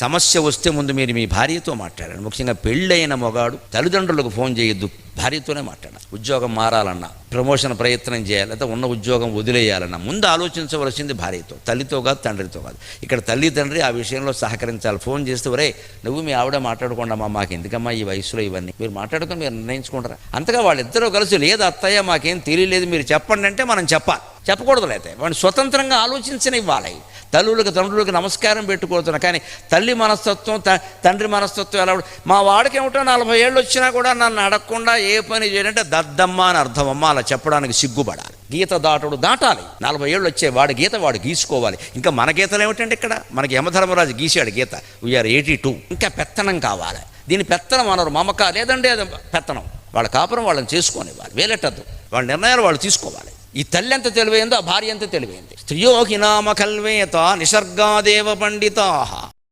సమస్య వస్తే ముందు మీరు మీ భార్యతో మాట్లాడండి. ముఖ్యంగా పెళ్ళైన మొగాడు తల్లిదండ్రులకు ఫోన్ చేయొద్దు, భార్యతోనే మాట్లాడాలి. ఉద్యోగం మారాలన్నా, ప్రమోషన్ ప్రయత్నం చేయాలి, లేదా ఉన్న ఉద్యోగం వదిలేయాలన్నా ముందు ఆలోచించవలసింది భార్యతో, తల్లితో కాదు, తండ్రితో కాదు. ఇక్కడ తల్లి తండ్రి ఆ విషయంలో సహకరించాలి. ఫోన్ చేస్తే ఒరే నువ్వు మీ ఆవిడ మాట్లాడుకోండమ్మా, మాకు ఎందుకమ్మా ఈ వయసులో ఇవన్నీ, మీరు మాట్లాడుకొని మీరు నిర్ణయించుకుంటారా. అంతగా వాళ్ళిద్దరూ కలిసి లేదు అత్తయ్య మాకేం తెలియలేదు మీరు చెప్పండి అంటే మనం చెప్పాలి. చెప్పకూడదు, అయితే వాడిని స్వతంత్రంగా ఆలోచించనివ్వాలి. తల్లులకు తండ్రులకు నమస్కారం పెట్టుకోవద్దు. కానీ తల్లి మనస్తత్వం తండ్రి మనస్తత్వం ఎలా, మా వాడికి ఏమిటో 40 ఏళ్ళు వచ్చినా కూడా నన్ను అడగకుండా ఏ పని చేయాలంటే దద్దమ్మ అని అర్థం. అమ్మ అలా చెప్పడానికి సిగ్గుపడాలి. గీత దాటాలి. 40 ఏళ్ళు వచ్చే వాడి గీత వాడు గీసుకోవాలి. ఇంకా మన గీతలు ఏమిటంటే ఇక్కడ మనకి యమధర్మరాజు గీసాడు గీత, వీఆర్ 82. ఇంకా పెత్తనం కావాలి. దీని పెత్తనం అనరు, మమక లేదండి అది పెత్తనం. వాళ్ళ కాపురం వాళ్ళని చేసుకోనివ్వాలి, వేలెట్టద్దు. వాళ్ళ నిర్ణయాలు వాళ్ళు తీసుకోవాలి. ఈ తల్లి ఎంత తెలివైందో ఆ భార్య ఎంత తెలివైంది. స్త్రియో హినామ కల్వేత నిసర్గాదేవ పండితా